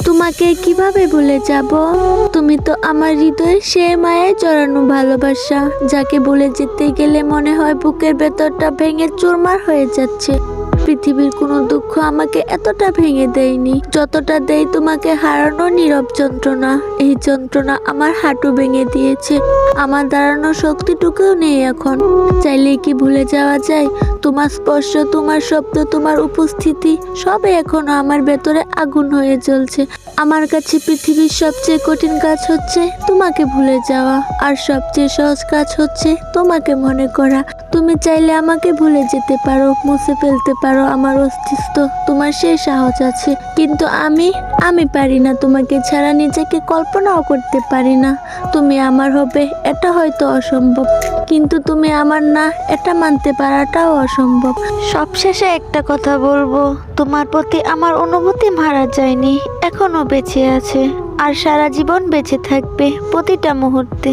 তোমাকে কিভাবে ভুলে যাব? তুমি তো আমার হৃদয়ে সে মায়ায় জড়ানো ভালোবাসা, যাকে ভুলে যেতে গেলে মনে হয় বুকের ভেতরটা ভেঙে চুরমার হয়ে যাচ্ছে। পৃথিবীর কোনো দুঃখ আমাকে এতটা ভেঙে দেয়নি যতটা দেয় তোমাকে হারানোর নীরব যন্ত্রণা। এই যন্ত্রণা আমার হাঁটু ভেঙে দিয়েছে, আমার দাঁড়ানোর শক্তিটুকুও নেই এখন। চাইলে কি ভুলে যাওয়া যায়? তোমার স্পর্শ, তোমার শব্দ, তোমার উপস্থিতি সবে এখনো আমার ভেতরে আগুন হয়ে জ্বলছে। আমার কাছে পৃথিবীর সবচেয়ে কঠিন কাজ হচ্ছে তোমাকে ভুলে যাওয়া, আর সবচেয়ে সহজ কাজ হচ্ছে তোমাকে মনে করা। তুমি চাইলে আমাকে ভুলে যেতে পারো, মুছে ফেলতে পারো আমার অস্তিত্ব, তোমার সেই সাহস আছে। কিন্তু আমি পারি না, তোমাকে ছাড়া নিজেকে কল্পনাও করতে পারি না। তুমি আমার হবে এটা হয়তো অসম্ভব, কিন্তু তুমি আমার না এটা মানতে পারাটাও অসম্ভব। সবশেষে একটা কথা বলবো, তোমার প্রতি আমার অনুভূতি মারা যায়নি, এখনো বেঁচে আছে, আর সারা জীবন বেঁচে থাকবে প্রতিটা মুহূর্তে।